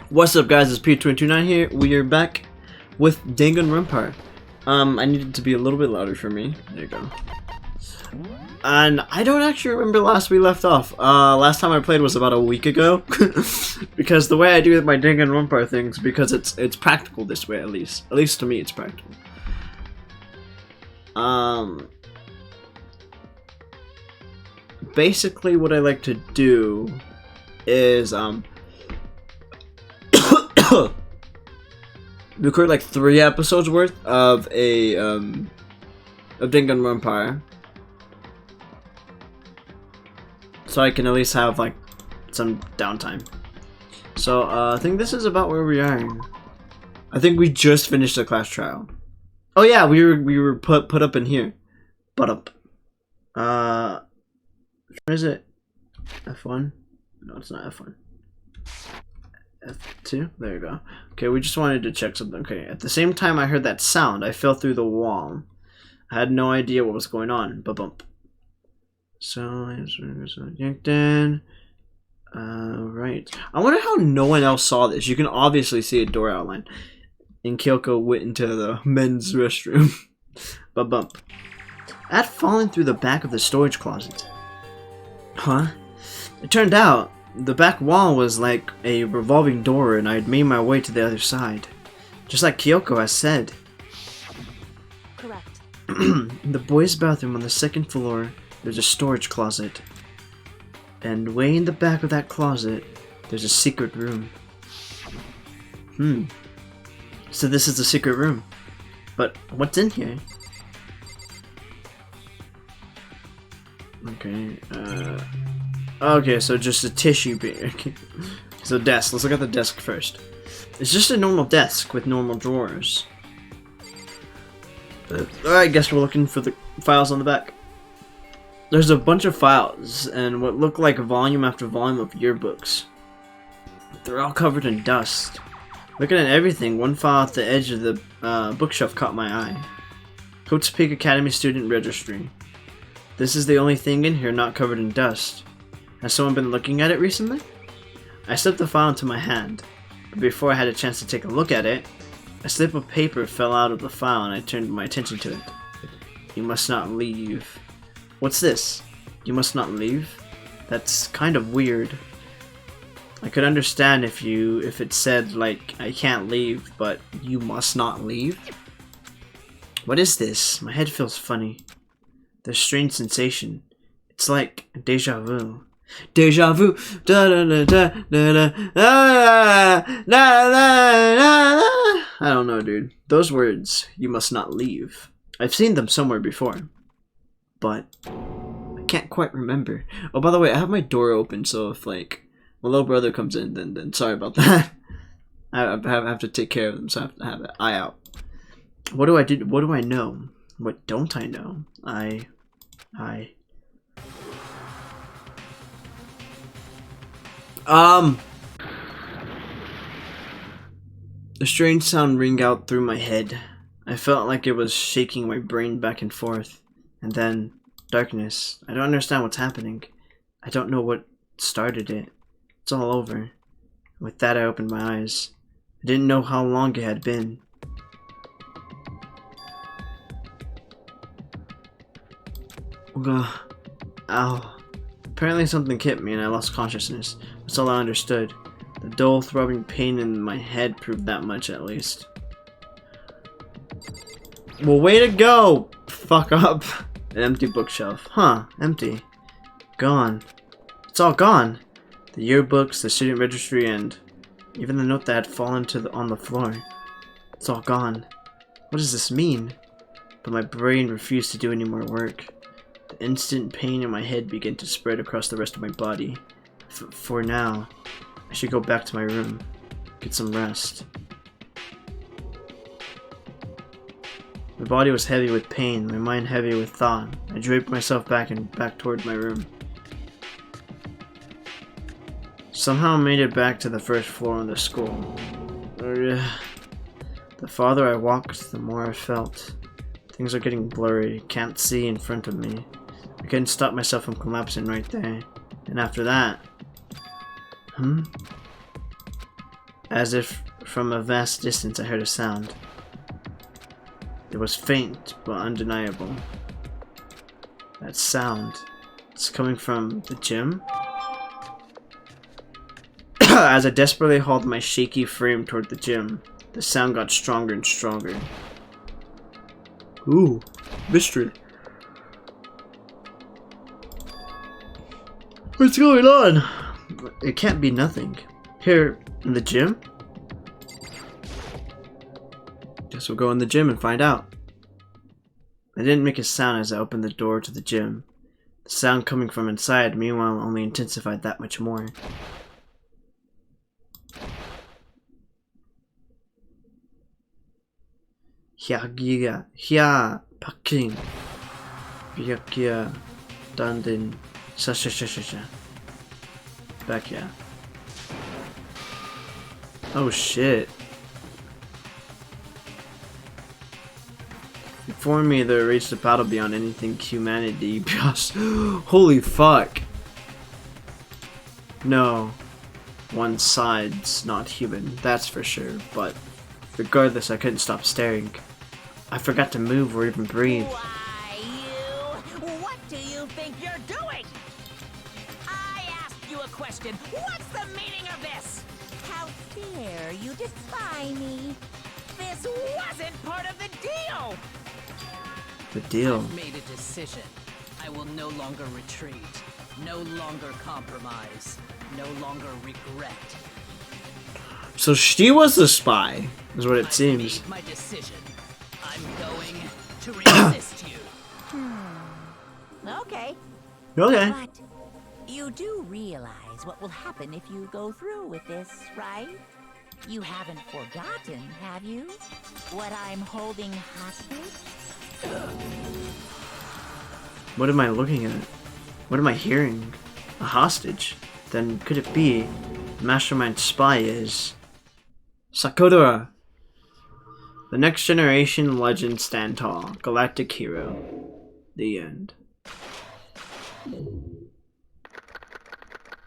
What's up, guys? It's P229 here. We are back with Danganronpa. I need it to be a little bit louder for me. There you go. And I don't actually remember last we left off. Last time I played was about a week ago. Because the way I do my Danganronpa things, because it's practical this way, at least. At least to me, it's practical. Basically what I like to do is record like 3 episodes worth of Danganronpa, so I can at least have like some downtime. So I think this is about where we are. I think we just finished the class trial. Oh yeah, we were put up in here. Put up. Where is it? F1? No, it's not F1. F2? There you go. Okay, we just wanted to check something. Okay, at the same time I heard that sound, I fell through the wall. I had no idea what was going on. Ba-bump. So, yanked in. Right. I wonder how no one else saw this. You can obviously see a door outline. And Kyoko went into the men's restroom. Ba-bump. I had fallen through the back of the storage closet. Huh? It turned out the back wall was like a revolving door, and I had made my way to the other side. Just like Kyoko has said. Correct. In the boys' bathroom on the 2nd floor, there's a storage closet. And way in the back of that closet, there's a secret room. So this is the secret room. But what's in here? Okay, okay, so just a tissue paper. So desk, let's look at the desk first. It's just a normal desk with normal drawers. I guess we're looking for the files on the back. There's a bunch of files, and what look like volume after volume of yearbooks. They're all covered in dust. Looking at everything, one file at the edge of the bookshelf caught my eye. Coates Peak Academy Student Registry. This is the only thing in here not covered in dust. Has someone been looking at it recently? I slipped the file into my hand, but before I had a chance to take a look at it, a slip of paper fell out of the file and I turned my attention to it. You must not leave. What's this? You must not leave? That's kind of weird. I could understand if it said like, I can't leave, but you must not leave? What is this? My head feels funny. There's a strange sensation. It's like deja vu. Deja vu. Da da da da da da da da da. I don't know, dude. Those words, you must not leave. I've seen them somewhere before, but I can't quite remember. Oh, by the way, I have my door open, so if like my little brother comes in, then sorry about that. I have to take care of them, so I have to have an eye out. What do I do? What do I know? What don't I know? A strange sound rang out through my head. I felt like it was shaking my brain back and forth. And then, darkness. I don't understand what's happening. I don't know what started it. It's all over. With that, I opened my eyes. I didn't know how long it had been. Ow. Apparently something hit me and I lost consciousness. That's all I understood. The dull throbbing pain in my head proved that much at least. Well, way to go! Fuck up. An empty bookshelf. Huh, empty. Gone. It's all gone. The yearbooks, the student registry, and even the note that had fallen on the floor. It's all gone. What does this mean? But my brain refused to do any more work. The instant pain in my head began to spread across the rest of my body. For now, I should go back to my room, get some rest. My body was heavy with pain, my mind heavy with thought. I draped myself back toward my room. Somehow I made it back to the 1st floor of the school. The farther I walked, the more I felt. Things are getting blurry, can't see in front of me. I couldn't stop myself from collapsing right there. And after that... As if from a vast distance I heard a sound. It was faint, but undeniable. That sound, it's coming from the gym? As I desperately hauled my shaky frame toward the gym, the sound got stronger and stronger. Ooh, mystery. What's going on? It can't be nothing. Here, in the gym? Guess we'll go in the gym and find out. I didn't make a sound as I opened the door to the gym. The sound coming from inside, meanwhile, only intensified that much more. Hya Paking Byakia Dandin Sha. Back here. Oh shit. Inform me they reached the battle beyond anything humanity. Holy fuck. No. One side's not human, that's for sure, but regardless, I couldn't stop staring. I forgot to move or even breathe. Why, you? What do you think you're doing? I asked you a question. What's the meaning of this? How dare you defy me? This wasn't part of the deal! The deal. I've made a decision. I will no longer retreat, no longer compromise, no longer regret. So she was the spy, is what it seems. Made my decision. I'm going to resist you. Okay. Okay. But you do realize what will happen if you go through with this, right? You haven't forgotten, have you? What I'm holding hostage? What am I looking at? What am I hearing? A hostage? Then could it be the mastermind spy is Sakodora? The next generation legend stand tall. Galactic hero. The end.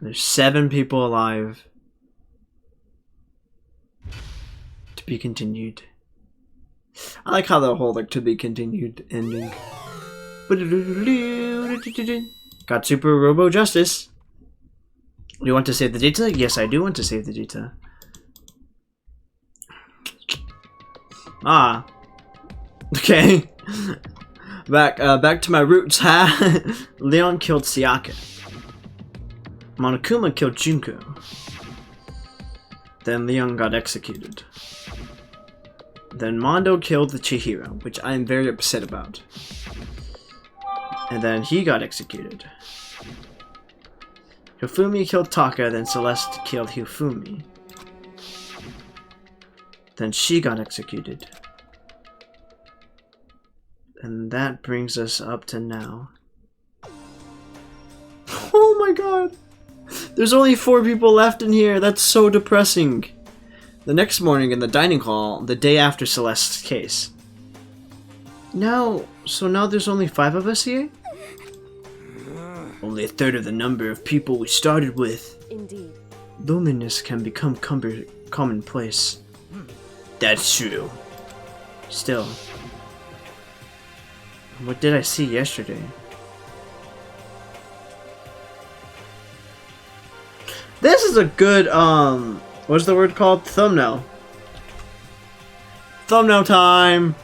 There's 7 people alive. To be continued. I like how the whole like to be continued ending. Got Super Robo Justice. You want to save the data? Yes, I do want to save the data. Ah. Okay. Back to my roots, huh? Leon killed Sayaka. Monokuma killed Junko. Then Leon got executed. Then Mondo killed the Chihiro, which I am very upset about. And then he got executed. Hifumi killed Taka, then Celeste killed Hifumi. Then she got executed. And that brings us up to now. Oh my god! There's only 4 people left in here, that's so depressing. The next morning in the dining hall, the day after Celeste's case. So now there's only 5 of us here? Only a third of the number of people we started with. Indeed. Loneliness can become commonplace. That's true. Still. What did I see yesterday? This is a good, what's the word called? Thumbnail. Thumbnail time!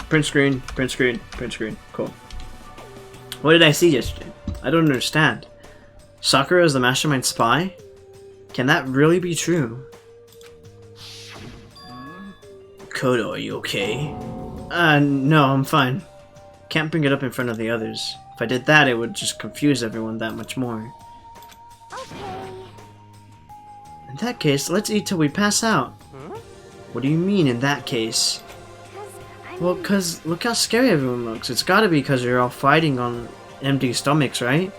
Print screen. Cool. What did I see yesterday? I don't understand. Sakura is the mastermind spy? Can that really be true? Kodo, are you okay? No, I'm fine. Can't bring it up in front of the others. If I did that, it would just confuse everyone that much more. Okay. In that case, let's eat till we pass out. What do you mean, in that case? Well, cause look how scary everyone looks. It's gotta be because you're all fighting on empty stomachs, right?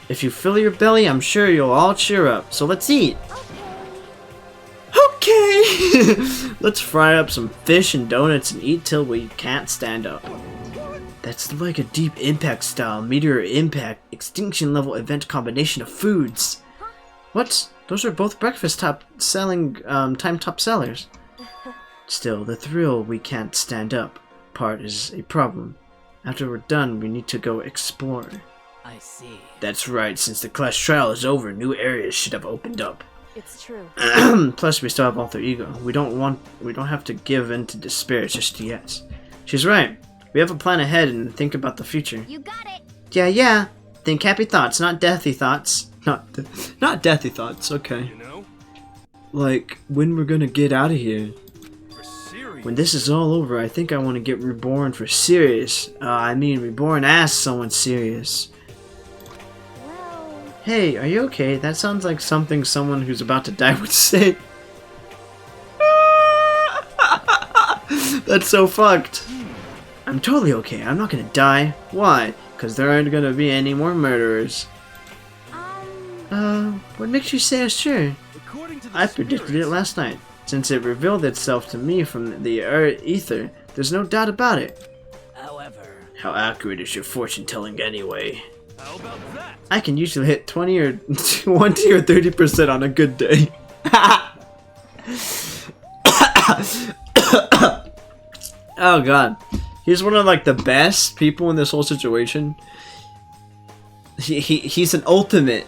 If you fill your belly, I'm sure you'll all cheer up. So let's eat. Okay! Let's fry up some fish and donuts and eat till we can't stand up. That's like a deep impact style, meteor impact, extinction level event combination of foods. What? Those are both breakfast top selling time top sellers. Still, the thrill we can't stand up part is a problem. After we're done, we need to go explore. I see. That's right, since the class trial is over, new areas should have opened up. It's true. Plus, we still have alter ego. We don't have to give in to despair just yet. She's right. We have a plan ahead and think about the future. You got it. Yeah. Think happy thoughts, not deathy thoughts. Not deathy thoughts. Okay. You know? Like when we're gonna get out of here. For serious. When this is all over, I think I want to get reborn for serious. I mean, reborn as someone serious. Well, Hey, are you okay? That sounds like something someone who's about to die would say. That's so fucked. I'm totally okay. I'm not gonna die. Why? Because there aren't gonna be any more murderers. What makes you say sure? According to the I predicted it spirits, last night. Since it revealed itself to me from the ether, there's no doubt about it. However, How accurate is your fortune telling anyway? How about that? I can usually hit 20 or 20 or 30% on a good day. Oh god. He's one of like the best people in this whole situation. He's an ultimate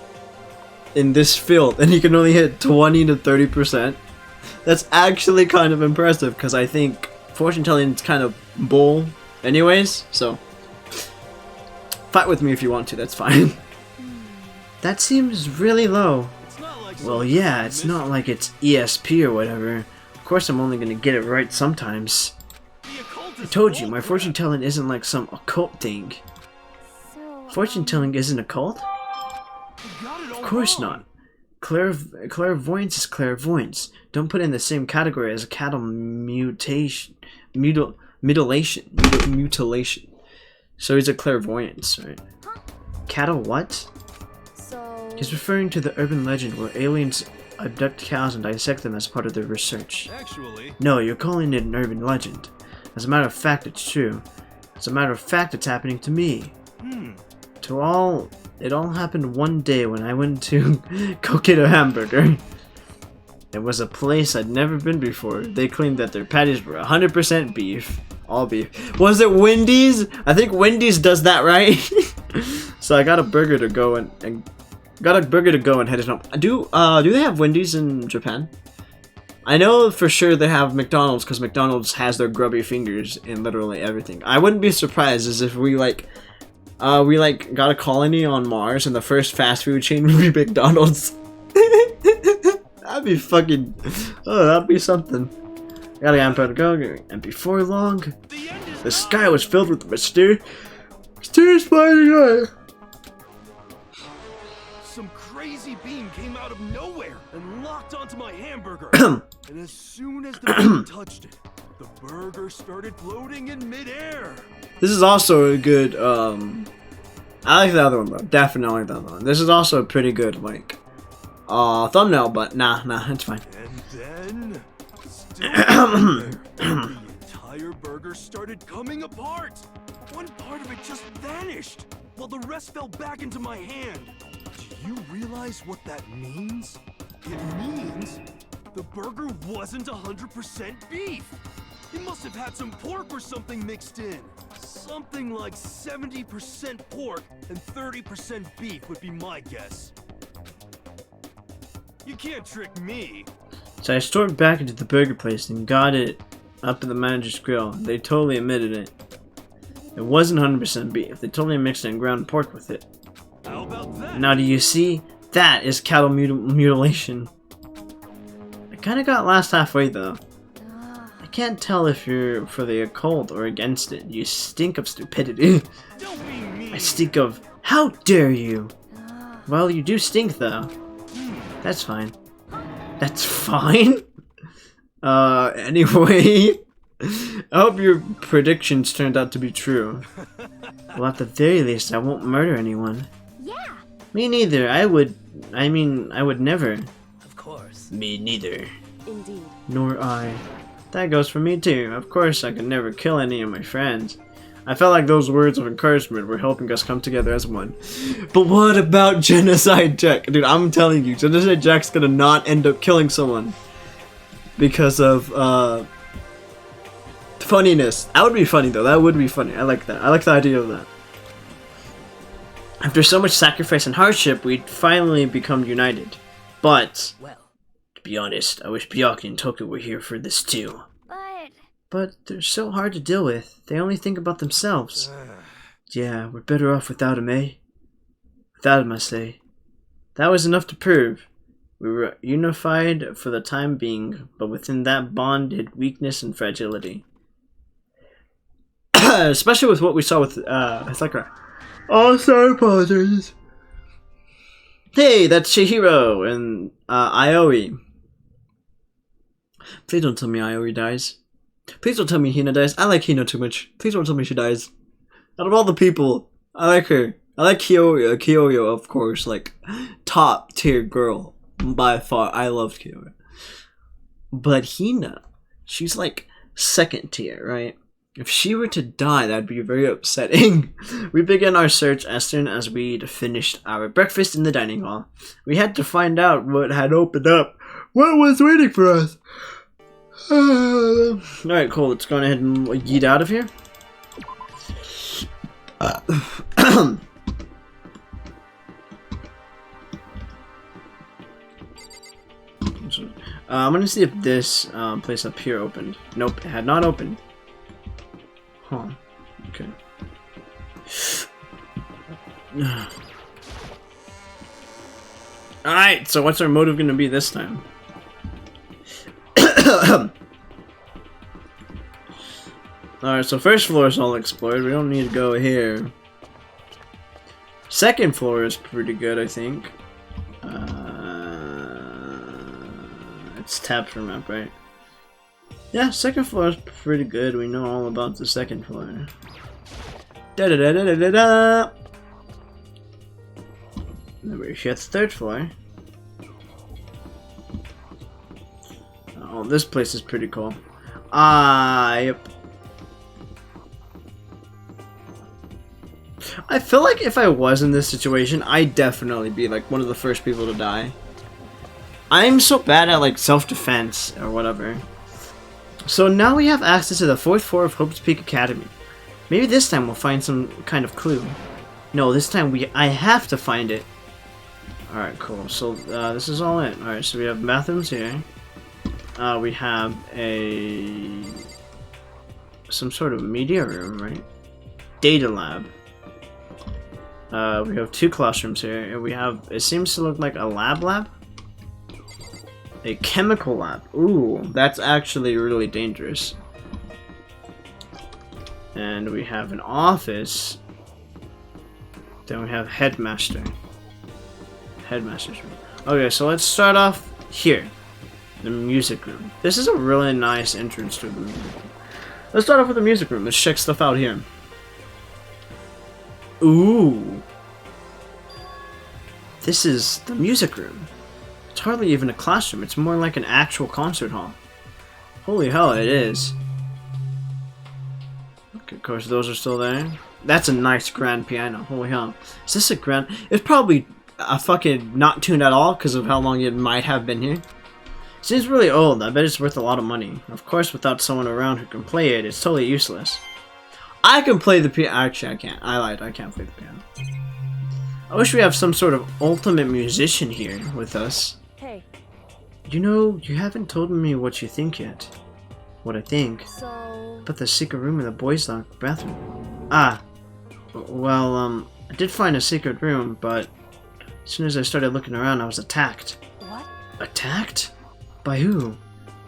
in this field and he can only hit 20 to 30%. That's actually kind of impressive because I think fortune telling is kind of bull anyways, so fight with me if you want to, that's fine. That seems really low. It's not like Well, yeah, it's not like it's ESP or whatever. Of course I'm only gonna get it right sometimes. the occult I is told you, bull my crap. fortune telling isn't like some occult thing. so Fortune telling isn't a cult? You got it all Of course wrong. not. Clairvoyance is clairvoyance. Don't put it in the same category as a cattle mutilation. So he's a clairvoyance, right? Cattle what? So He's referring to the urban legend where aliens abduct cows and dissect them as part of their research. Actually, No, you're calling it an urban legend. As a matter of fact, it's true. As a matter of fact, it's happening to me. It all happened one day when I went to go get a hamburger. It was a place I'd never been before. They claimed that their patties were 100% beef. All beef. Was it Wendy's? I think Wendy's does that, right? So I got a burger to go and head it home. Do they have Wendy's in Japan? I know for sure they have McDonald's because McDonald's has their grubby fingers in literally everything. I wouldn't be surprised as if we got a colony on Mars and the first fast food chain would be McDonald's. That'd be fucking, that'd be something. Gotta get to go, and before long, the end is the sky was filled with mysterious flying eye. some crazy beam came out of nowhere and locked onto my hamburger. And as soon as the beam touched it, the burger started floating in midair. This is also a good, I like the other one though, definitely the other one. This is also a pretty good, like, thumbnail, but nah, it's fine. And then, still there, the entire burger started coming apart. One part of it just vanished, while the rest fell back into my hand. Do you realize what that means? It means the burger wasn't 100% beef. It must have had some pork or something mixed in. Something like 70% pork and 30% beef would be my guess. You can't trick me. So I stormed back into the burger place and got it up to the manager's grill. They totally admitted it. It wasn't 100% beef. They totally mixed in ground pork with it. How about that? Now do you see? That is cattle mutilation. I kinda got lost halfway though. I can't tell if you're for the occult or against it. You stink of stupidity. Don't be mean. I stink of, how dare you? Well, you do stink though. That's fine. That's fine? Anyway. I hope your predictions turned out to be true. Well, at the very least, I won't murder anyone. yeah. Me neither. I would never. of course. Me neither. Indeed. Nor I. That goes for me too. Of course, I could never kill any of my friends. I felt like those words of encouragement were helping us come together as one. But what about Genocide Jack? Dude, I'm telling you, Genocide Jack's gonna not end up killing someone because of funniness. That would be funny though. That would be funny. I like that. I like the idea of that. After so much sacrifice and hardship, we'd finally become united. But, Well, to be honest, I wish Byakuya and Toku were here for this too. But they're so hard to deal with. They only think about themselves. Yeah, we're better off without him, eh? Without him, I say. That was enough to prove. We were unified for the time being, but within that bond hid weakness and fragility. Especially with what we saw with Sakura. Oh, sorry, apologies. Hey, that's Chihiro and Aoi. Please don't tell me Aoi dies. Please don't tell me Hina dies. I like Hina too much. Please don't tell me she dies. Out of all the people, I like her. I like Kyoyo. Kyoyo, of course, like top tier girl by far. I loved Kyoyo. But Hina, she's like second tier, right? If she were to die, that'd be very upsetting. We began our search as soon as we'd finished our breakfast in the dining hall. We had to find out what had opened up. What was waiting for us? Alright, cool. Let's go ahead and yeet out of here. I'm gonna see if this place up here opened. Nope, it had not opened. Huh. Okay. Alright, so what's our motive gonna be this time? Alright, so first floor is all explored. We don't need to go here. Second floor is pretty good, I think. It's tapped for map, right? Yeah, second floor is pretty good. We know all about the second floor. Da da da da da da da. Then we're here at the third floor. Oh, this place is pretty cool. Yep. I feel like if I was in this situation, I'd definitely be like one of the first people to die. I'm so bad at like self-defense or whatever. So now we have access to the 4th floor of Hope's Peak Academy. Maybe this time we'll find some kind of clue. No, this time I have to find it. Alright, cool. So this is all it. Alright, so we have bathrooms here. We have some sort of media room, right? Data lab. We have 2 classrooms here, and we have, it seems to look like a lab? A chemical lab. Ooh, that's actually really dangerous. And we have an office. Then we have Headmaster. Headmaster's room. Okay, so let's start off here. The music room. This is a really nice entrance to the music room. Let's start off with the music room. Let's check stuff out here. Ooh. This is the music room. It's hardly even a classroom. It's more like an actual concert hall. Holy hell, it is. Okay, of course, those are still there. That's a nice grand piano. Holy hell. Is this a grand... It's probably a fucking not tuned at all because of how long it might have been here. Seems really old. I bet it's worth a lot of money. Of course, without someone around who can play it, it's totally useless. I can play the piano. Actually, I can't. I lied. I can't play the piano. I wish we have some sort of ultimate musician here with us. Hey. You know, you haven't told me what you think yet. What I think. So... About the secret room in the boys' locked bathroom. Ah. Well, I did find a secret room, but as soon as I started looking around, I was attacked. What? Attacked? By who?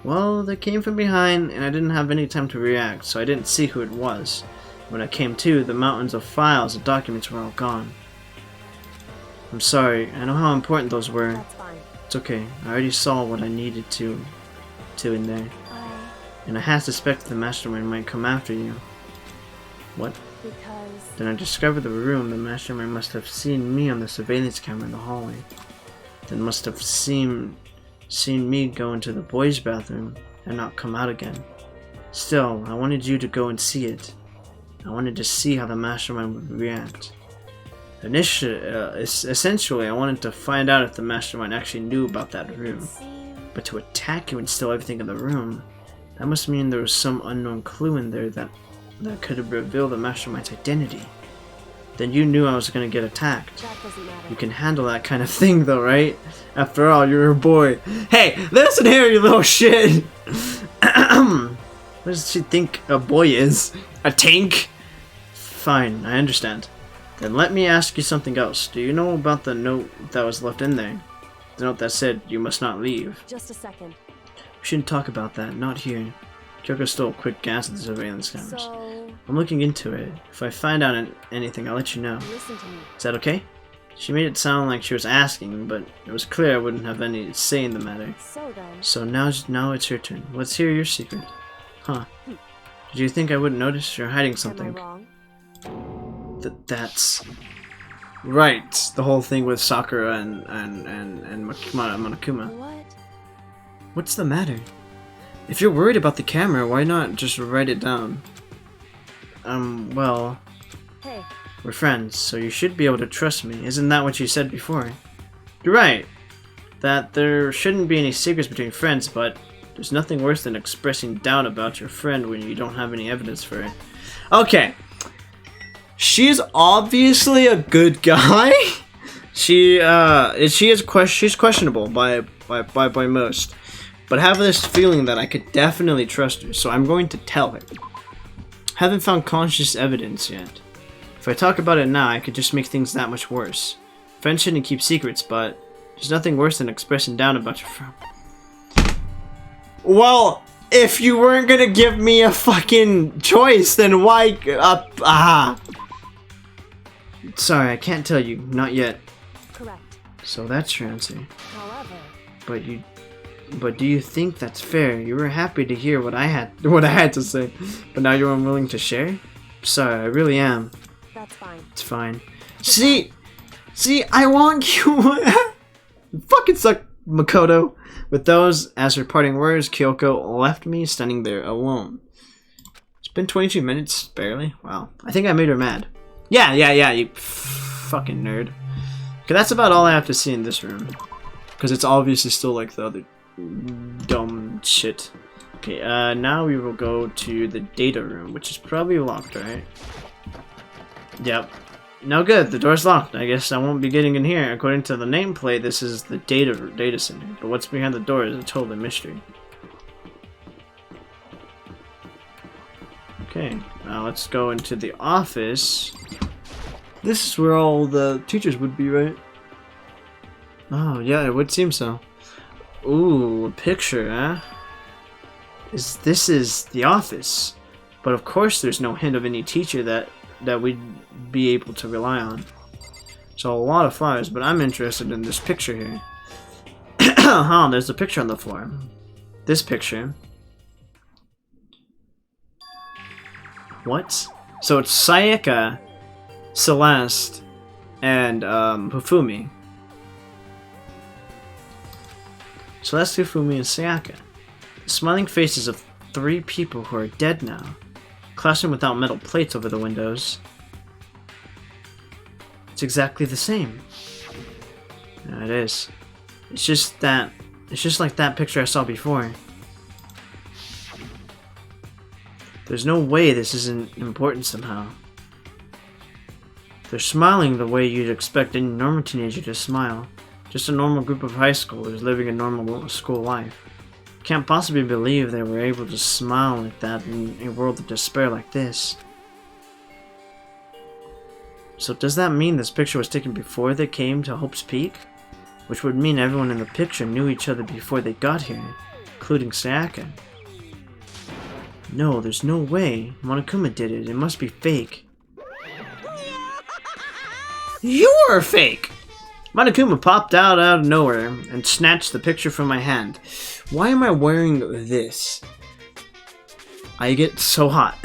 Well, they came from behind, and I didn't have any time to react, so I didn't see who it was. When I came to, the mountains of files and documents were all gone. I'm sorry, I know how important those were. That's fine. It's okay, I already saw what I needed to in there. And I had suspected the Mastermind might come after you. What? Because... Then I discovered the room. The Mastermind must have seen me on the surveillance camera in the hallway. Then must have seen me go into the boys' bathroom and not come out again. Still, I wanted you to go and see it. I wanted to see how the Mastermind would react. Essentially, I wanted to find out if the Mastermind actually knew about that room. But to attack you and steal everything in the room, that must mean there was some unknown clue in there that could have revealed the Mastermind's identity. Then you knew I was going to get attacked. That doesn't matter. You can handle that kind of thing though, right? After all, you're a boy. Hey, listen here, you little shit! What does she think a boy is? A tank? Fine, I understand. Then let me ask you something else. Do you know about the note that was left in there? The note that said, you must not leave. Just a second. We shouldn't talk about that, not here. Kyoko stole a quick glance at the surveillance cameras. So, I'm looking into it. If I find out anything, I'll let you know. listen to me. Is that okay? She made it sound like she was asking, but it was clear I wouldn't have any say in the matter. So then, So now it's your turn. Let's hear your secret. Huh. Did you think I wouldn't notice? You're hiding am I something. wrong? That's... Right. The whole thing with Sakura and Monokuma. What? What's the matter? If you're worried about the camera, why not just write it down? Well... Hey, We're friends, so you should be able to trust me. Isn't that what you said before? You're right. That there shouldn't be any secrets between friends, but there's nothing worse than expressing doubt about your friend when you don't have any evidence for it. Okay. She's obviously a good guy. She's questionable by most. But I have this feeling that I could definitely trust her, so I'm going to tell her. Haven't found conscious evidence yet. If I talk about it now, I could just make things that much worse. Friends shouldn't keep secrets, but there's nothing worse than expressing doubt about your friend. Well, if you weren't gonna give me a fucking choice, then why? Sorry, I can't tell you. Not yet. correct. So that's your answer. However, But do you think that's fair? You were happy to hear what I had to say, but now you're unwilling to share? Sorry, I really am. that's fine. It's fine. See, I want you. You fucking suck, Makoto. With those as her parting words, Kyoko left me standing there alone. It's been 22 minutes, barely. Wow, I think I made her mad. Yeah, you fucking nerd. Okay, that's about all I have to see in this room, because it's obviously still like the other dumb shit. Okay, now we will go to the data room, which is probably locked, right? Yep. No good, the door's locked. I guess I won't be getting in here. According to the nameplate, this is the data center, but what's behind the door is a total mystery. Okay, now let's go into the office. This is where all the teachers would be, right? Oh, yeah, it would seem so. Ooh, a picture, huh? This is the office. But of course there's no hint of any teacher that we'd be able to rely on. So a lot of files, but I'm interested in this picture here. Huh, there's a picture on the floor. This picture. What? So it's Sayaka, Celeste, and Hifumi. Celeste, Hifumi, and Sayaka. The smiling faces of 3 people who are dead now. Classroom without metal plates over the windows. It's exactly the same. Yeah, it is. It's just like that picture I saw before. There's no way this isn't important somehow. They're smiling the way you'd expect any normal teenager to smile. Just a normal group of high schoolers living a normal school life. Can't possibly believe they were able to smile like that in a world of despair like this. So does that mean this picture was taken before they came to Hope's Peak? Which would mean everyone in the picture knew each other before they got here, including Sayaka. No, there's no way. Monokuma did it. It must be fake. You're fake! Monokuma popped out of nowhere and snatched the picture from my hand. Why am I wearing this? I get so hot.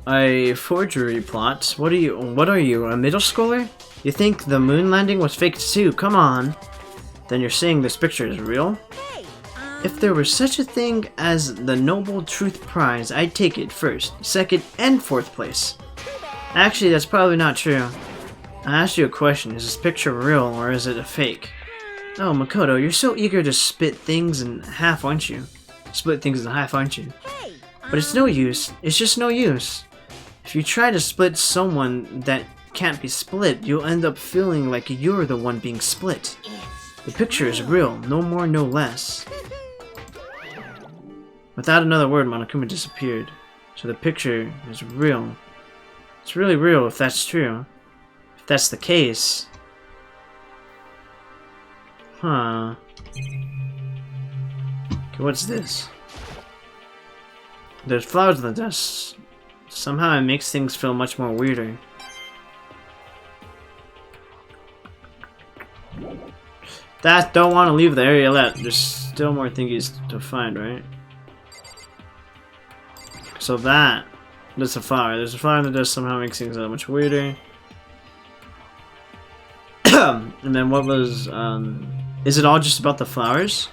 A forgery plot? What are you, a middle schooler? You think the moon landing was fake too? Come on. Then you're saying this picture is real? Hey, If there were such a thing as the Noble Truth Prize, I'd take it first, second, and fourth place. Actually, that's probably not true. I asked you a question. Is this picture real or is it a fake? Oh, Makoto, you're so eager to split things in half, aren't you? Split things in half, aren't you? But it's no use. It's just no use. If you try to split someone that can't be split, you'll end up feeling like you're the one being split. The picture is real, no more, no less. Without another word, Monokuma disappeared. So the picture is real. It's really real if that's true. If that's the case... Huh. Okay, what's this? There's flowers in the dust. Somehow it makes things feel much more weirder. That don't want to leave the area yet. There's still more thingies to find, right? So that's a flower. There's a flower in the dust. Somehow makes things that much weirder. And then what was is it all just about the flowers?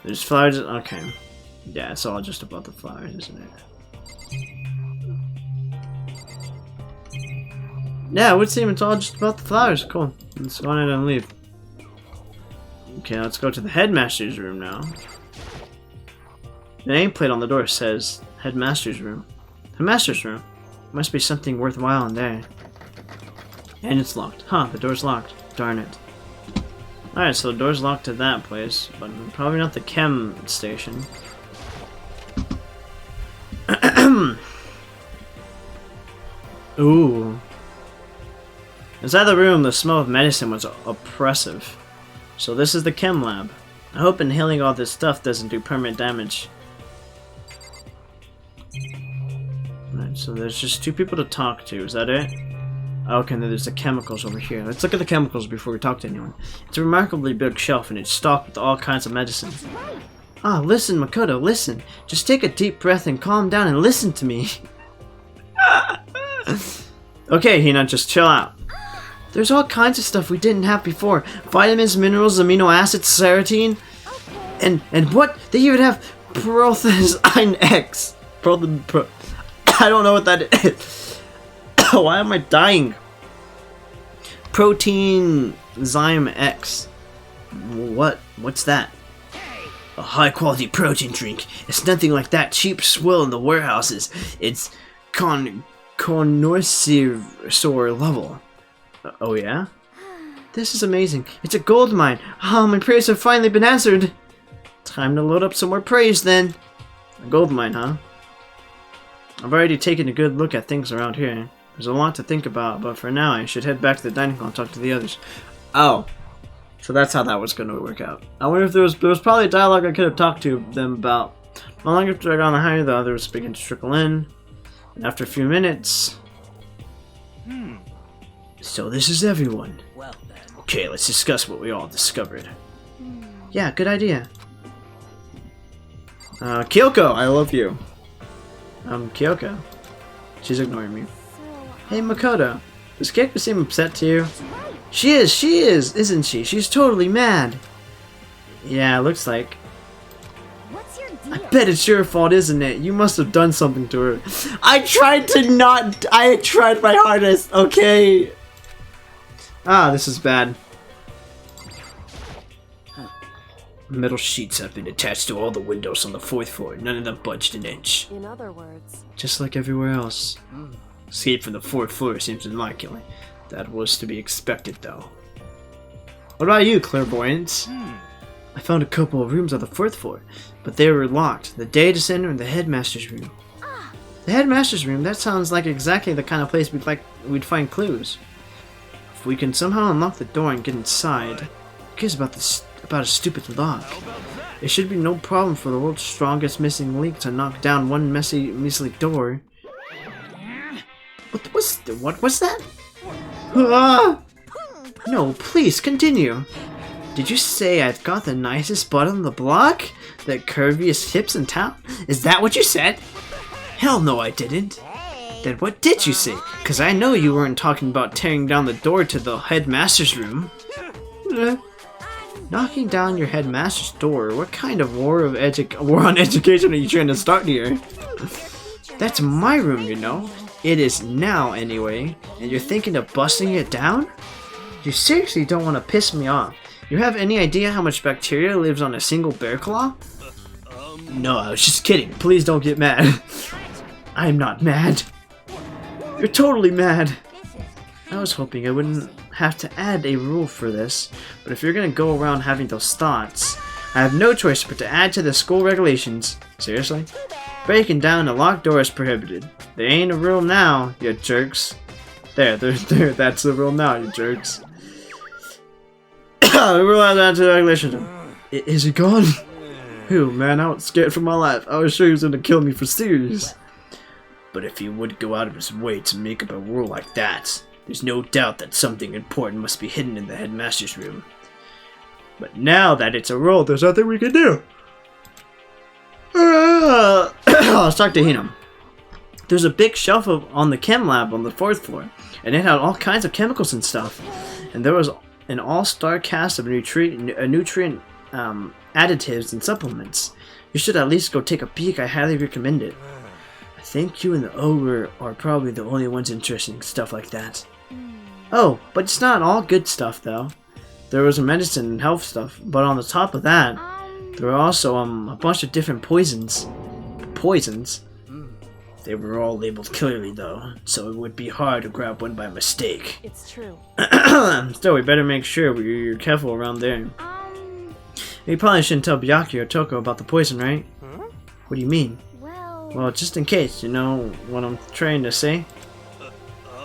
There's flowers. Okay. Yeah, it's all just about the flowers, isn't it? Yeah, it would seem it's all just about the flowers. Cool. Let's go ahead and leave. Okay, let's go to the Headmaster's room now. The nameplate on the door says Headmaster's room. Headmaster's room. Must be something worthwhile in there. And it's locked. Huh, the door's locked. Darn it. Alright, so the door's locked to that place, but probably not the chem station. Ooh. Inside the room, the smell of medicine was oppressive. So this is the chem lab. I hope inhaling all this stuff doesn't do permanent damage. Alright, so there's just two people to talk to. Is that it? Okay, then there's the chemicals over here. Let's look at the chemicals before we talk to anyone. It's a remarkably big shelf and it's stocked with all kinds of medicine. Ah, listen, Makoto, listen. Just take a deep breath and calm down and listen to me. Okay, Hina, just chill out. There's all kinds of stuff we didn't have before. Vitamins, minerals, amino acids, serotonin. And what? They even have Prothazine X. I don't know what that is. Why am I dying? Protein Zyme X. What's that? A high quality protein drink. It's nothing like that cheap swill in the warehouses. It's connoisseur level. Oh yeah? This is amazing. It's a gold mine. Ah, my prayers have finally been answered. Time to load up some more praise then. A gold mine, huh? I've already taken a good look at things around here. There's a lot to think about, but for now I should head back to the dining hall and talk to the others. Oh. So that's how that was going to work out. I wonder if there was probably a dialogue I could have talked to them about. No longer after I got on the higher, the others began to trickle in. And after a few minutes... So this is everyone. Well then. Okay, let's discuss what we all discovered. Yeah, good idea. Kyoko, I love you. Kyoko. She's ignoring me. Hey, Makoto. Does Keiko seem upset to you? She is, isn't she? She's totally mad. Yeah, looks like. What's your deal? I bet it's your fault, isn't it? You must have done something to her. I tried my hardest, okay? Ah, this is bad. Metal sheets have been attached to all the windows on the 4th floor. None of them budged an inch. In other words, Just like everywhere else. Escape from the 4th floor seems immaculate. That was to be expected, though. What about you, clairvoyance? I found a couple of rooms on the 4th floor, but they were locked. The data center and the headmaster's room. The headmaster's room? That sounds like exactly the kind of place we'd find clues. If we can somehow unlock the door and get inside, who cares about a stupid lock? It should be no problem for the world's strongest missing link to knock down one measly door. What was that? Ah! No, please, continue. Did you say I've got the nicest butt on the block? The curviest hips in town? Is that what you said? Hell no, I didn't. Then what did you say? Cause I know you weren't talking about tearing down the door to the headmaster's room. Knocking down your headmaster's door? What kind of war on education are you trying to start here? That's my room, you know. It is now, anyway. And you're thinking of busting it down? You seriously don't want to piss me off. You have any idea how much bacteria lives on a single bear claw? No, I was just kidding. Please don't get mad. I'm not mad. You're totally mad. I was hoping I wouldn't have to add a rule for this, but if you're gonna go around having those thoughts, I have no choice but to add to the school regulations. Seriously? Breaking down a locked door is prohibited. There ain't a rule now, you jerks. There, that's the rule now, you jerks. The rule has added to the regulations. Is he gone? Phew, man, I was scared for my life. I was sure he was gonna kill me for serious. But if he would go out of his way to make up a rule like that, there's no doubt that something important must be hidden in the headmaster's room. But now that it's a rule, there's nothing we can do. Let's talk to Hinam. There's a big shelf on the chem lab on the 4th floor, and it had all kinds of chemicals and stuff. And there was an all-star cast of nutrient additives and supplements. You should at least go take a peek. I highly recommend it. I think you and the ogre are probably the only ones interested in stuff like that. Oh, but it's not all good stuff though. There was medicine and health stuff, but on the top of that, there were also a bunch of different poisons. They were all labeled clearly though, so it would be hard to grab one by mistake. It's true. Still, we better make sure you're careful around there. You probably shouldn't tell Byakuya or Toko about the poison, right? What do you mean? Well, just in case, you know what I'm trying to say?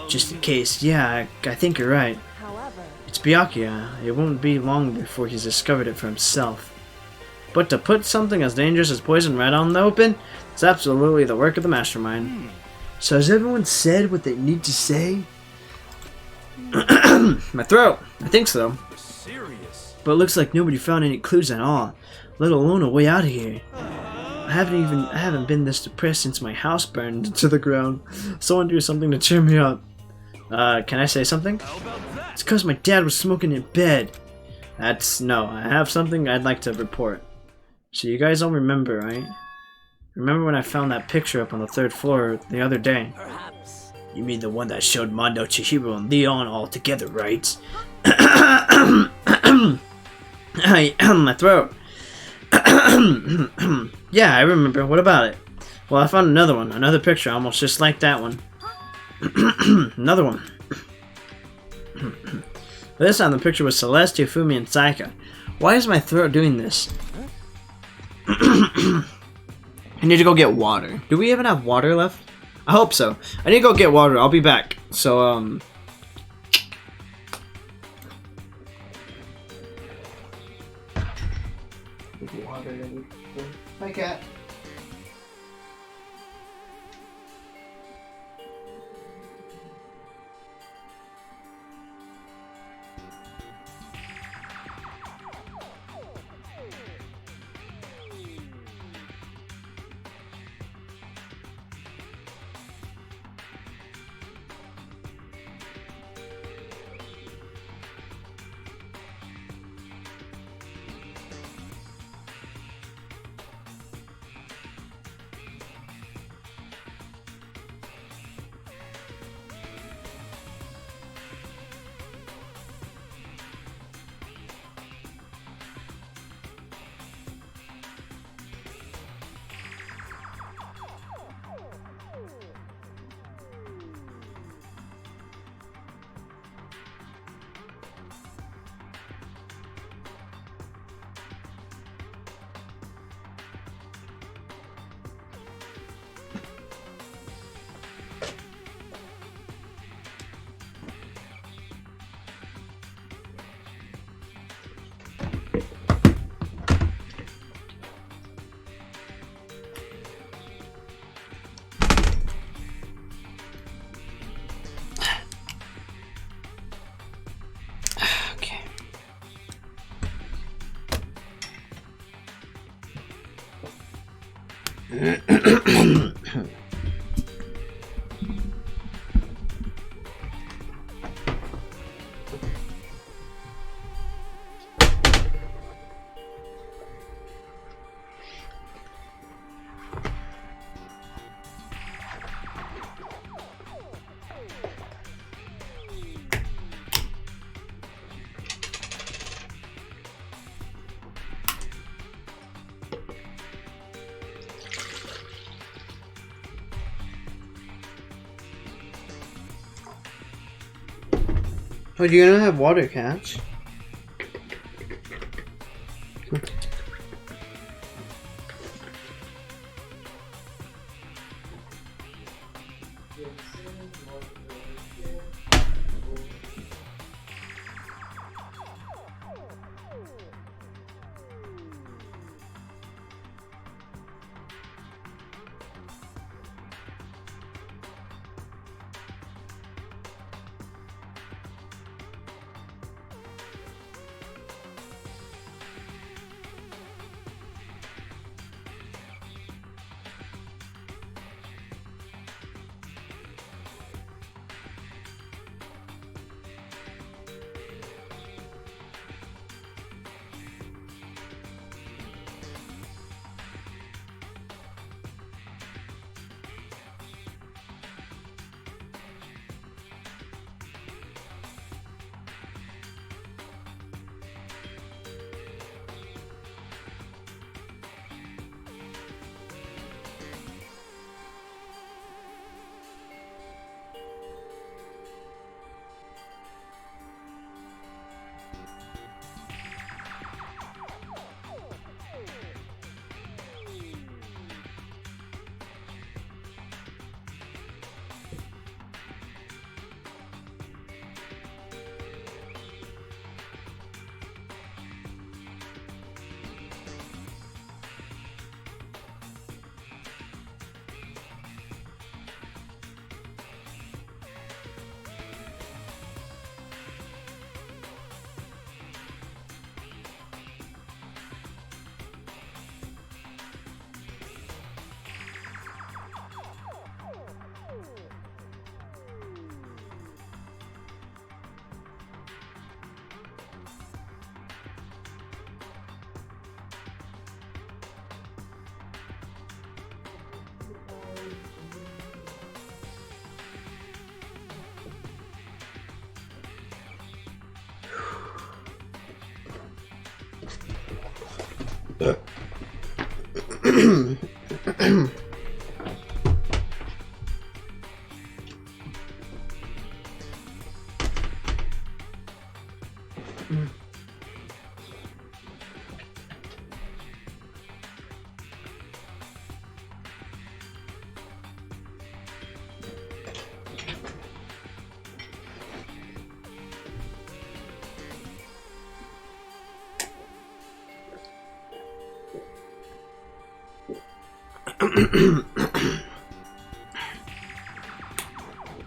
Just in case, yeah, I think you're right. However, It's Byakuya. It won't be long before he's discovered it for himself. But to put something as dangerous as poison right out in the open, it's absolutely the work of the Mastermind. So has everyone said what they need to say? My throat! I think so. Serious? But it looks like nobody found any clues at all, let alone a way out of here. I haven't been this depressed since my house burned to the ground. Someone do something to cheer me up. Can I say something? How about that? It's because my dad was smoking in bed. No, I have something I'd like to report. So you guys all remember, right? Remember when I found that picture up on the 3rd floor the other day? Perhaps. You mean the one that showed Mondo, Chihiro, and Leon all together, right? My throat. Yeah, I remember. What about it? Well, I found another one. Another picture almost just like that one. Another one. This time the picture was Celeste, Yofumi, and Saika. Why is my throat doing this? I need to go get water. Do we even have water left? I hope so. I need to go get water. I'll be back. So, Hi, cat. Oh, you're gonna have water cats?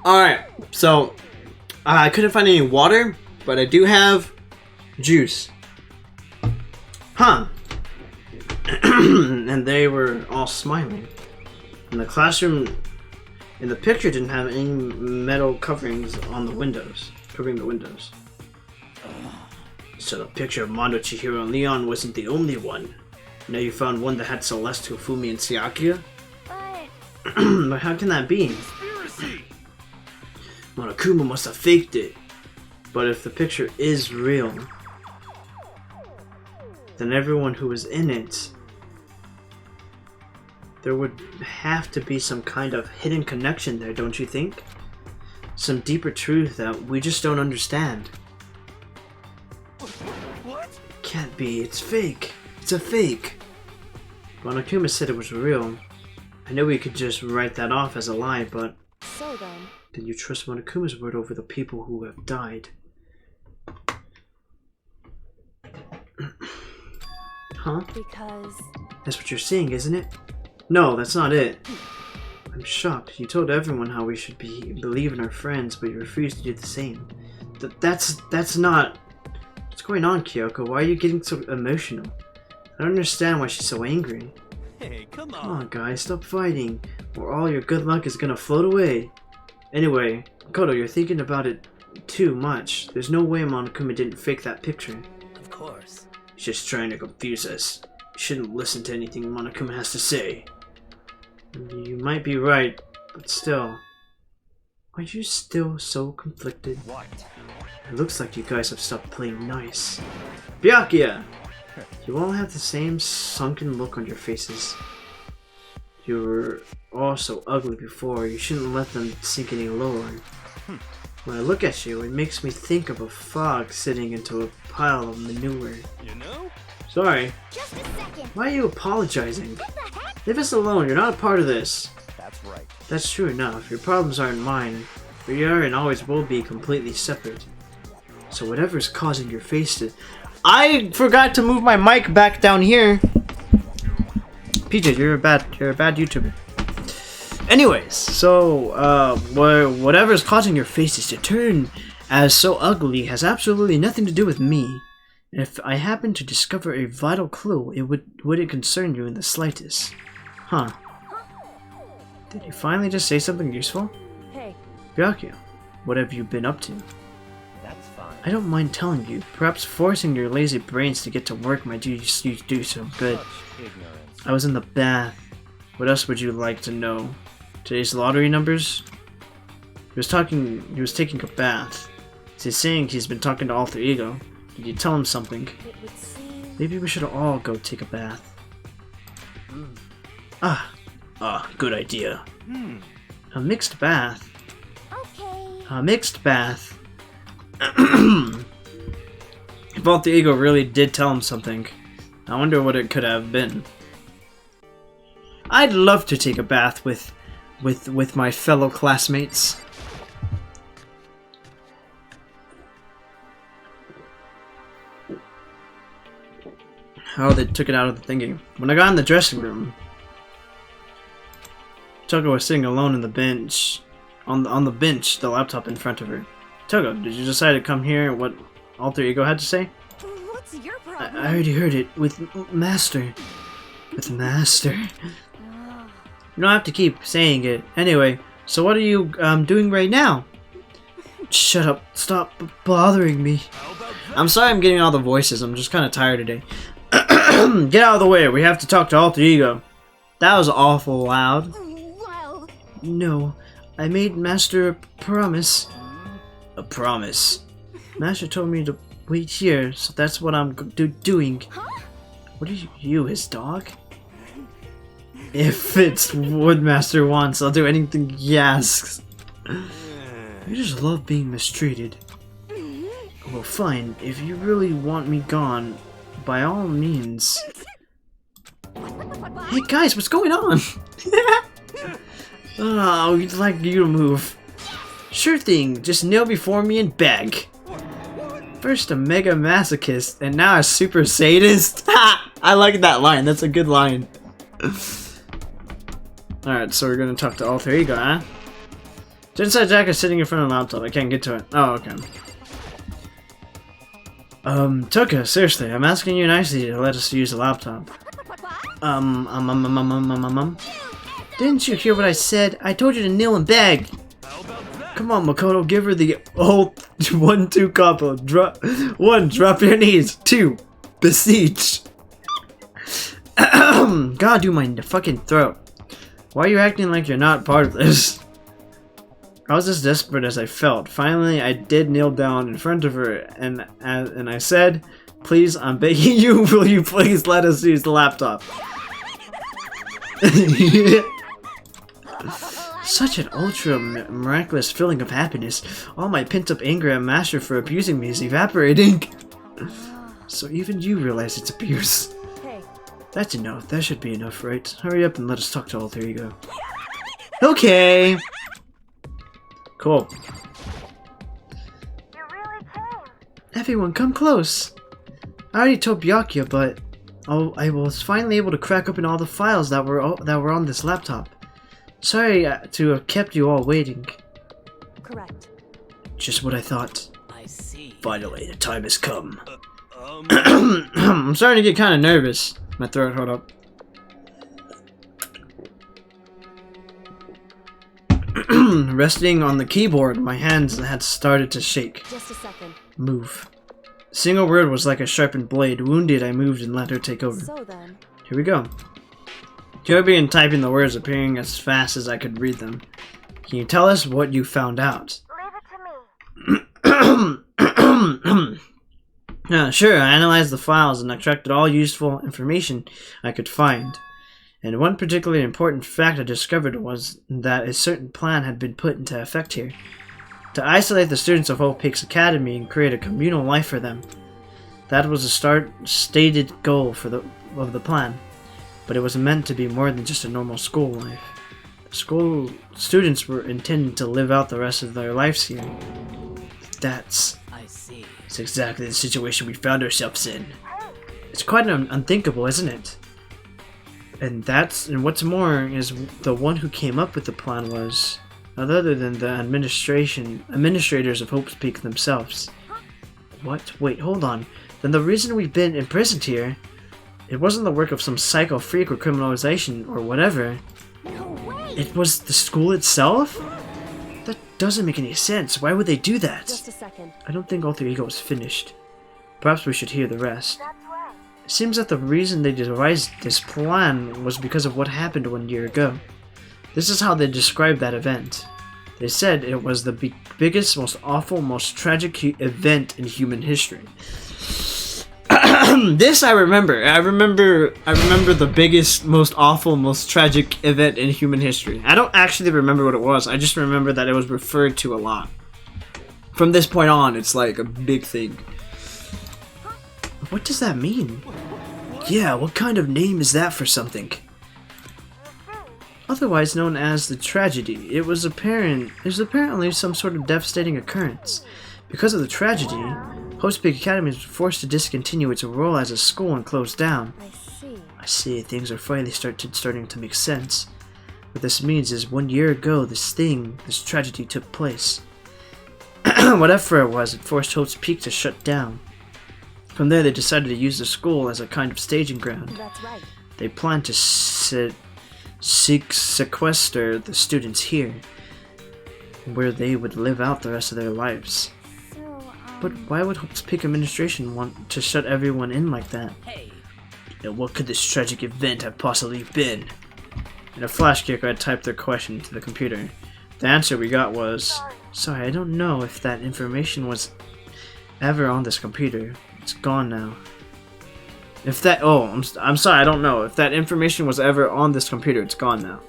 Alright, so I couldn't find any water, but I do have juice. Huh. And they were all smiling. And the classroom in the picture didn't have any metal coverings on the windows, covering the windows. So the picture of Mondo, Chihiro, and Leon wasn't the only one. Now you found one that had Celeste, Hifumi, and Syakuya? But But how can that be? Conspiracy! Monokuma must have faked it. But if the picture is real, then everyone who was in it, there would have to be some kind of hidden connection there, don't you think? Some deeper truth that we just don't understand. What? Can't be, it's fake. It's a fake. Monokuma said it was real. I know we could just write that off as a lie, but so then, then you trust Monokuma's word over the people who have died. Huh? because That's what you're saying, isn't it? No, that's not it. I'm shocked. You told everyone how we should believe in our friends, but you refused to do the same. That's not... What's going on, Kyoko? Why are you getting so emotional? I don't understand why she's so angry. Hey, come Come on, guys, stop fighting, or all your good luck is gonna float away. Anyway, Koto, you're thinking about it too much. There's no way Monokuma didn't fake that picture. Of course. He's just trying to confuse us. You shouldn't listen to anything Monokuma has to say. You might be right, but still. Are you still so conflicted? What? It looks like you guys have stopped playing nice. Byakuya! You all have the same sunken look on your faces. You were all so ugly before. You shouldn't let them sink any lower. When I look at you, it makes me think of a frog sitting into a pile of manure. You know? it. Sorry. Just a second. Why are you apologizing? What the heck? Leave us alone. You're not a part of this. That's right. That's true enough. Your problems aren't mine. We are and always will be completely separate. So whatever's causing your face to... I forgot to move my mic back down here. PJ, you're a bad YouTuber. Anyways, so whatever's causing your faces to turn as so ugly has absolutely nothing to do with me. And if I happen to discover a vital clue, would it concern you in the slightest? Huh. Did you finally just say something useful? Hey, Byakuya, what have you been up to? That's fine. I don't mind telling you. Perhaps forcing your lazy brains to get to work might do so good. Ignorance. I was in the bath. What else would you like to know? Today's lottery numbers? He was taking a bath. He's saying he's been talking to Alter Ego. Did you tell him something? it would seem... Maybe we should all go take a bath. Good idea. A mixed bath. Okay. A mixed bath. If Alter Ego really did tell him something, I wonder what it could have been. I'd love to take a bath with my fellow classmates. Oh, they took it out of the thingy. When I got in the dressing room, Togo was sitting alone on the bench, on the bench, the laptop in front of her. Togo, did you decide to come hear what Alter Ego had to say? What's your I problem? already heard it with Master. With Master. You don't have to keep saying it. Anyway, so what are you doing right now? Shut up. Stop bothering me. I'm sorry I'm getting all the voices. I'm just kind of tired today. Get out of the way. We have to talk to Alter Ego. That was awful loud. Well, No, I made Master a promise. A promise? Master told me to wait here, so that's what I'm doing. What are you, his dog? If it's what Master wants, I'll do anything he asks. I just love being mistreated. Well, fine. If you really want me gone, by all means. Hey guys, what's going on? Oh, we'd like you to move. Sure thing, just kneel before me and beg. First a mega masochist, and now a super sadist? Ha! I like that line, that's a good line. Alright, so we're gonna talk to Alter Ego, huh? Genocide Jack is sitting in front of the laptop, I can't get to it. Oh, okay. Toka, seriously, I'm asking you nicely to let us use the laptop. Didn't you hear what I said? I told you to kneel and beg. Come on, Makoto, give her the old 1-2 combo. Drop your knees. 2, beseech. God, do my fucking throat. Why are you acting like you're not part of this? I was as desperate as I felt. Finally, I did kneel down in front of her, and I said, "Please, I'm begging you, will you please let us use the laptop?" Such an ultra miraculous feeling of happiness. All my pent-up anger at Master for abusing me is evaporating. So even you realize it's abuse. hey, That's enough. That should be enough, right? Hurry up and let us talk to Alter Ego. Okay. Cool. you really came. Everyone, come close. I already told Byakuya, but I was finally able to crack open all the files that were on this laptop. Sorry to have kept you all waiting. Correct. Just what I thought. I see. Finally, the time has come. I'm starting to get kind of nervous. My throat, hold up. Resting on the keyboard, my hands had started to shake. Just a second. Move. A single word was like a sharpened blade. Wounded, I moved and let her take over. So then, Here we go. You began typing the words appearing as fast as I could read them. Can you tell us what you found out? leave it to me. Sure, I analyzed the files and extracted all useful information I could find. And one particularly important fact I discovered was that a certain plan had been put into effect here. to isolate the students of Hope Peaks Academy and create a communal life for them. That was the stated goal of the plan, but it was meant to be more than just a normal school life. School students were intended to live out the rest of their lives here. That's exactly the situation we found ourselves in. It's quite unthinkable, isn't it? And what's more is the one who came up with the plan was none other than the administrators of Hope's Peak themselves. What? Wait, hold on. Then the reason we've been imprisoned here, it wasn't the work of some psycho freak or criminalization or whatever. No way! It was the school itself? That doesn't make any sense. Why would they do that? Just a second. I don't think Alter Ego is finished. Perhaps we should hear the rest. That's right. It seems that the reason they devised this plan was because of what happened 1 year ago. This is how they described that event. They said it was the biggest, most awful, most tragic event in human history. This I remember. I remember the biggest, most awful, most tragic event in human history. I don't actually remember what it was. I just remember that it was referred to a lot. From this point on, it's like a big thing. What does that mean? Yeah, what kind of name is that for something? Otherwise known as the tragedy, it was apparently some sort of devastating occurrence. Because of the tragedy, Hope's Peak Academy was forced to discontinue its role as a school and close down. I see, things are finally starting to make sense. What this means is 1 year ago, this tragedy took place. Whatever it was, it forced Hope's Peak to shut down. From there, they decided to use the school as a kind of staging ground. That's right. They planned to sequester the students here, where they would live out the rest of their lives. But why would Hope's Peak administration want to shut everyone in like that? Hey. And what could this tragic event have possibly been? In a flash kick, I typed their question into the computer. The answer we got was, sorry, I don't know if that information was ever on this computer. It's gone now. I'm sorry, I don't know. If that information was ever on this computer, it's gone now.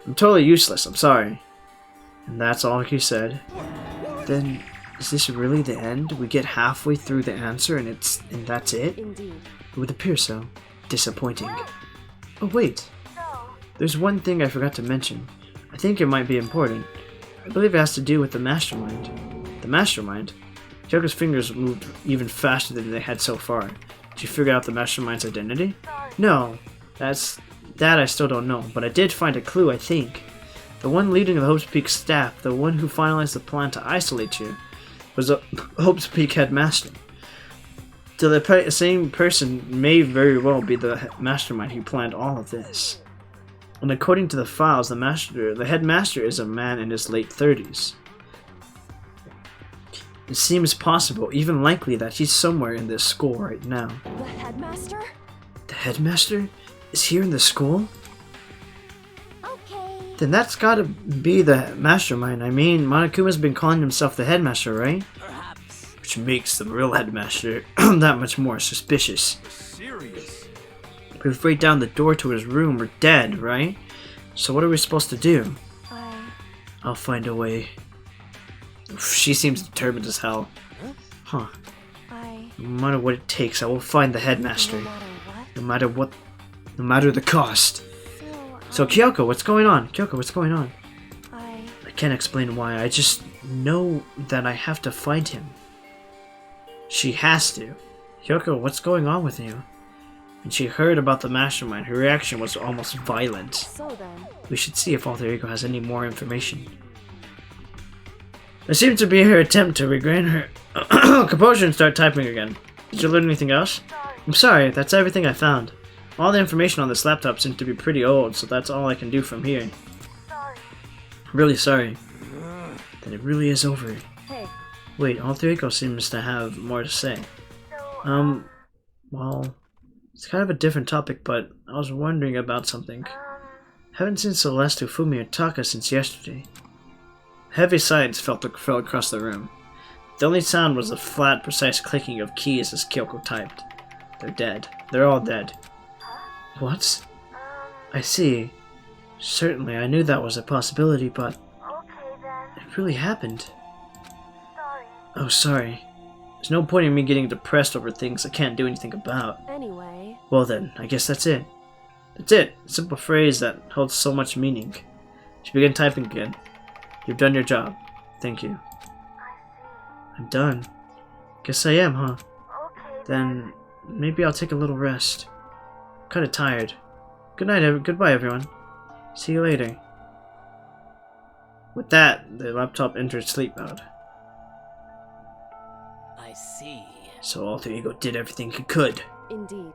I'm totally useless, I'm sorry. And that's all he said. Then, is this really the end? We get halfway through the answer and that's it? Indeed. It would appear so. Disappointing. Oh wait. There's one thing I forgot to mention. I think it might be important. I believe it has to do with the Mastermind. The Mastermind? Kyoko's fingers moved even faster than they had so far. Did you figure out the Mastermind's identity? No. That I still don't know, but I did find a clue, I think. The one leading the Hope's Peak staff, the one who finalized the plan to isolate you, was a Hope's Peak Headmaster. So the same person may very well be the Mastermind who planned all of this. And according to the files, the Headmaster is a man in his late 30s. It seems possible, even likely, that he's somewhere in this school right now. The Headmaster? The Headmaster? Is here in the school? Okay. Then that's gotta be the Mastermind. I mean, Monokuma's been calling himself the Headmaster, right? Perhaps. Which makes the real Headmaster that much more suspicious. Serious. If we break down the door to his room, we're dead, right? So what are we supposed to do? I'll find a way. She seems determined as hell. Huh. No matter what it takes, I will find the Headmaster. No matter what? No matter the cost. So Kyoko, what's going on? Kyoko, what's going on? I can't explain why. I just know that I have to find him. She has to. Kyoko, what's going on with you? When she heard about the Mastermind, her reaction was almost violent. So then. We should see if Alter Ego has any more information. It seemed to be her attempt to regain her composure and start typing again. Did you learn anything else? I'm sorry, that's everything I found. All the information on this laptop seems to be pretty old, so that's all I can do from here. Really sorry. Then it really is over. Hey. Wait, Alter Ego seems to have more to say. Well, it's kind of a different topic, but I was wondering about something. Haven't seen Celeste, Ufumi, or Taka since yesterday. Heavy sighs fell across the room. The only sound was the flat, precise clicking of keys as Kyoko typed. They're dead. They're all dead. What? I see. Certainly, I knew that was a possibility, but it really happened. Oh, sorry. There's no point in me getting depressed over things I can't do anything about. Anyway, Well then, I guess that's it. That's it. A simple phrase that holds so much meaning. You should begin typing again. You've done your job. Thank you. I'm done. Guess I am, huh? Then maybe I'll take a little rest. I'm kinda tired. Good night, goodbye everyone. See you later. With that, the laptop entered sleep mode. I see. So Alter Ego did everything he could. indeed.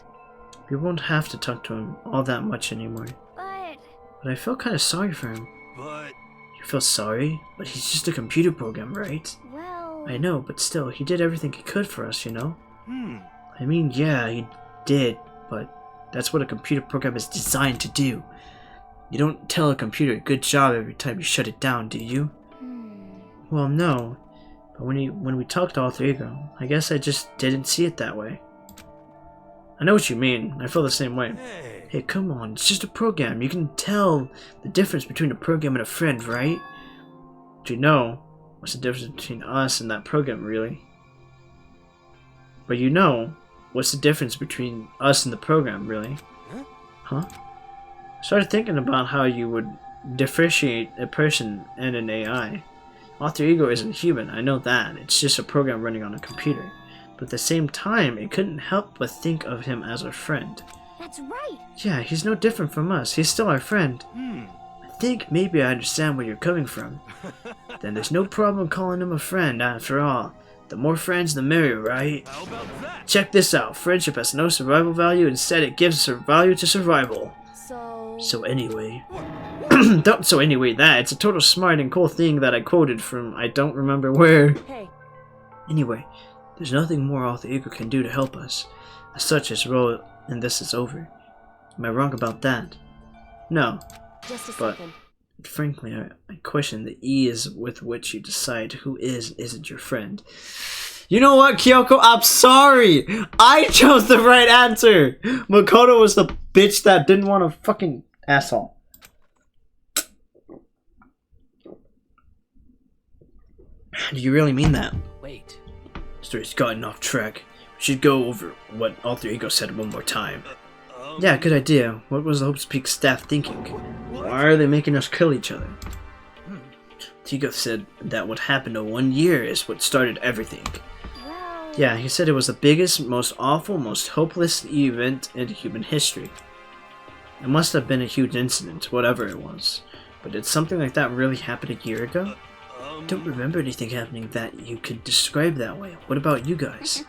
We won't have to talk to him all that much anymore. But I felt kinda sorry for him. But You feel sorry? But he's just a computer program, right? Well, I know, but still, he did everything he could for us, you know? hmm. I mean, yeah, he did, but that's what a computer program is designed to do. You don't tell a computer good job every time you shut it down, do you? Well, no. But when we talked to Alter Ego, I guess I just didn't see it that way. I know what you mean. I feel the same way. Hey. Hey, come on. It's just a program. You can tell the difference between a program and a friend, right? But you know, what's the difference between us and that program, really? But you know, what's the difference between us and the program, really? Huh? I started thinking about how you would differentiate a person and an AI. Alter Ego isn't human, I know that. It's just a program running on a computer. But at the same time, it couldn't help but think of him as our friend. that's right. Yeah, he's no different from us. He's still our friend. Hmm. I think maybe I understand where you're coming from. Then there's no problem calling him a friend, after all. The more friends, the merrier, right? How about that? Check this out. Friendship has no survival value. Instead, it gives value to survival. So anyway... So anyway, it's a total smart and cool thing that I quoted from I don't remember where. Hey, Anyway, there's nothing more Alter Ego can do to help us. As such, his role in this is over. Am I wrong about that? No, just a But- second. frankly, I question the ease with which you decide who is and isn't your friend. You know what, Kyoko? I'm sorry! I chose the right answer! Makoto was the bitch that didn't want to fucking asshole. Do you really mean that? Wait. Story's gotten off track. We should go over what Alter Ego said one more time. Yeah, good idea. What was the Hopes Peak staff thinking? Why are they making us kill each other? Tigo said that what happened in 1 year is what started everything. Well, Yeah, he said it was the biggest, most awful, most hopeless event in human history. It must have been a huge incident, whatever it was. But did something like that really happen a year ago? I don't remember anything happening that you could describe that way. What about you guys?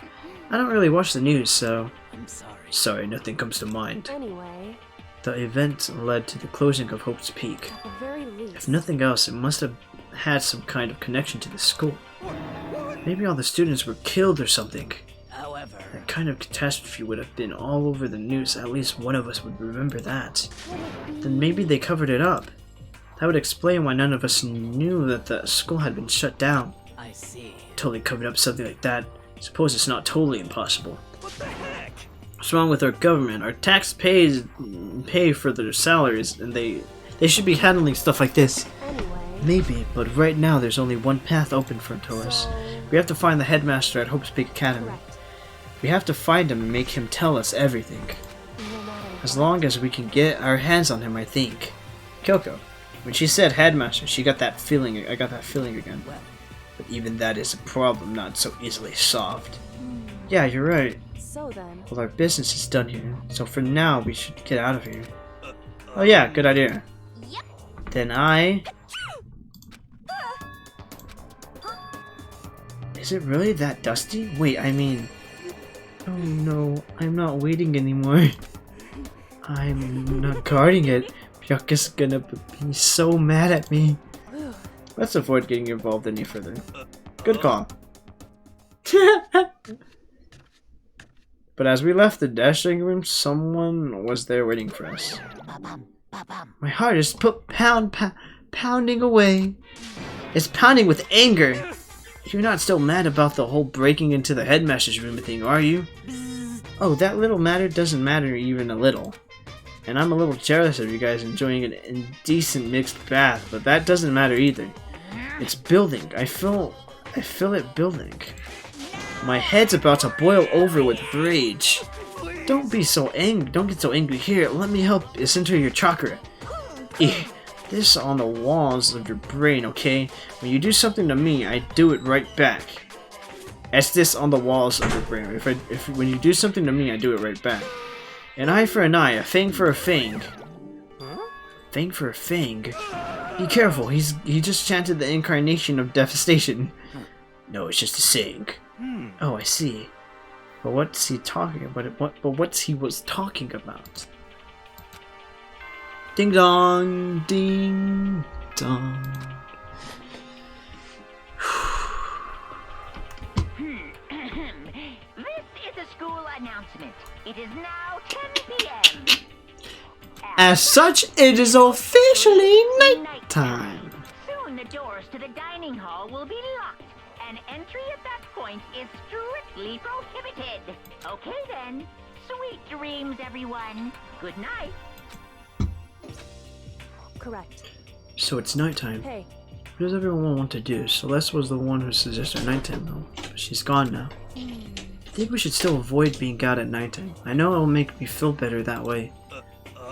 I don't really watch the news, so... I'm sorry. Sorry, nothing comes to mind. anyway, The event led to the closing of Hope's Peak. at the very least. If nothing else, it must have had some kind of connection to the school. Maybe all the students were killed or something. However, That kind of catastrophe would have been all over the news. At least one of us would remember that. Then maybe they covered it up. That would explain why none of us knew that the school had been shut down. I see. Totally covered up something like that. Suppose it's not totally impossible. What the heck? What's wrong with our government? Our tax pay for their salaries, and they should be handling stuff like this. Anyway, Maybe, but right now there's only one path open for us. so, We have to find the headmaster at Hope's Peak Academy. correct. We have to find him and make him tell us everything. No matter As long as we can get our hands on him, I think. Kyoko, when she said headmaster, she got that feeling. I got that feeling again. Well, But even that is a problem not so easily solved. Yeah, you're right. So then, Well, our business is done here, so for now we should get out of here. Oh yeah, good idea. Yep. Then I... Is it really that dusty? Wait, I mean... Oh no, I'm not waiting anymore. I'm not guarding it. Byaku's gonna be so mad at me. Let's avoid getting involved any further. Good call. But as we left the dashing room, someone was there waiting for us. My heart is pounding away. It's pounding with anger. You're not still mad about the whole breaking into the headmaster's room thing, are you? Oh, that little matter doesn't matter even a little. And I'm a little jealous of you guys enjoying an indecent mixed bath, but that doesn't matter either. It's building. I feel I feel it building. My head's about to boil over with rage. Don't be so angry. Don't get so angry. Here, let me help center your chakra. This on the walls of your brain, okay? When you do something to me, I do it right back. It's this on the walls of your brain. When you do something to me, I do it right back. An eye for an eye, a fang for a fang. Fang for a fang? Be careful, he just chanted the incarnation of devastation. No, it's just a saying. Oh, I see. But what's he talking about? But what's he was talking about? Ding dong, ding dong. This is a school announcement. It is now 10 p.m. As such, it is officially nighttime. Soon the doors to the dining hall will be locked, and entry at that point is strictly prohibited. Okay then. Sweet dreams, everyone. Good night. Correct. So it's nighttime. Hey, What does everyone want to do? Celeste was the one who suggested nighttime though. But she's gone now. I think we should still avoid being out at nighttime. I know it will make me feel better that way.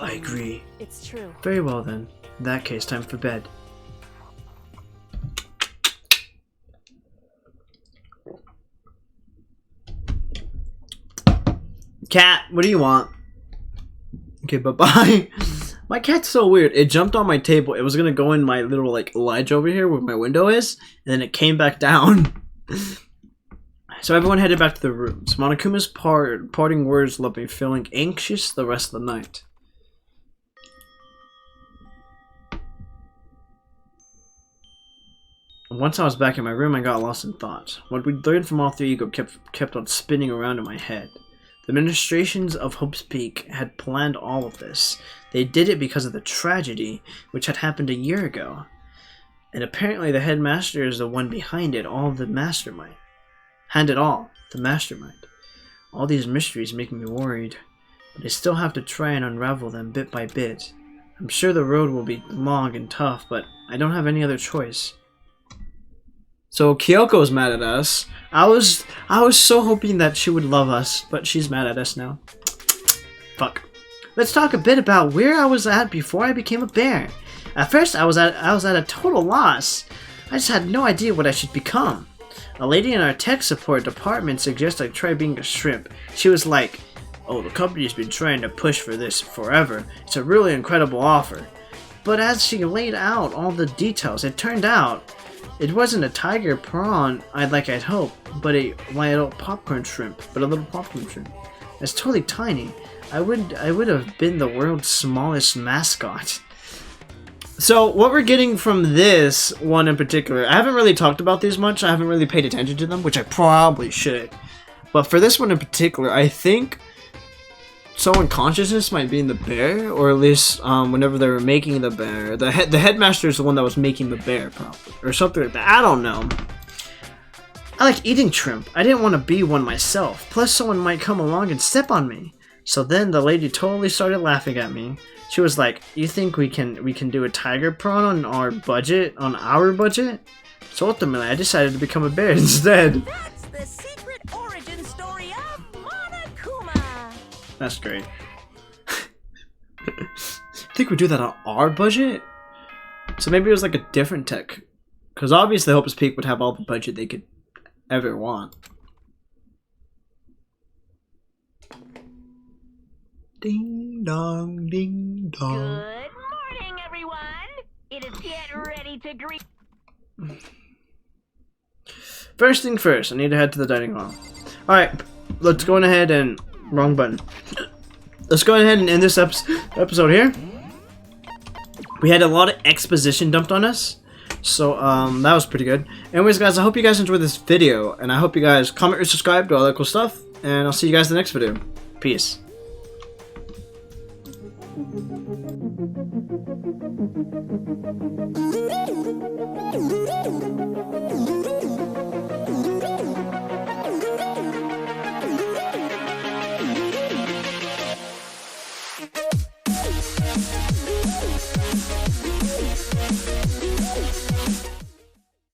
I agree. it's true. Very well then. In that case, time for bed. Cat, what do you want? Okay, bye-bye. My cat's so weird. It jumped on my table. It was gonna go in my little like ledge over here where my window is, and then it came back down. So everyone headed back to their rooms. Monokuma's parting words left me feeling anxious the rest of the night. Once I was back in my room, I got lost in thought. What we'd learned from all three ego kept on spinning around in my head. The administrations of Hope's Peak had planned all of this. They did it because of the tragedy which had happened a year ago. And apparently the headmaster is the one behind it, all the mastermind. The mastermind. All these mysteries make me worried, but I still have to try and unravel them bit by bit. I'm sure the road will be long and tough, but I don't have any other choice. So Kyoko's mad at us. I was so hoping that she would love us, but she's mad at us now. Fuck. Let's talk a bit about where I was at before I became a bear. At first, I was at a total loss. I just had no idea what I should become. A lady in our tech support department suggested I try being a shrimp. She was like, "Oh, the company's been trying to push for this forever. It's a really incredible offer." But as she laid out all the details, it turned out it wasn't a tiger prawn I'd hoped, but a little popcorn shrimp. It's totally tiny. I would have been the world's smallest mascot. So what we're getting from this one in particular, I haven't really talked about these much. I haven't really paid attention to them, which I probably should. But for this one in particular, I think someone consciousness might be in the bear, or at least whenever they were making the bear, the headmaster is the one that was making the bear, probably, or something like that. I don't know. I like eating shrimp. I didn't want to be one myself. Plus, someone might come along and step on me. So then the lady totally started laughing at me. She was like, "You think we can do a tiger prawn on our budget? So ultimately, I decided to become a bear instead. That's the secret origin story of Monokuma. That's great. Think we do that on our budget? So maybe it was like a different tech. Because obviously Hope's Peak would have all the budget they could ever want. Ding dong, ding dong. Good morning, everyone. It is get ready to greet. First thing first, I need to head to the dining hall. Alright, let's go ahead and... Wrong button. Let's go ahead and end this episode here. We had a lot of exposition dumped on us. So, that was pretty good. Anyways, guys, I hope you guys enjoyed this video. And I hope you guys comment or subscribe to all that cool stuff. And I'll see you guys in the next video. Peace.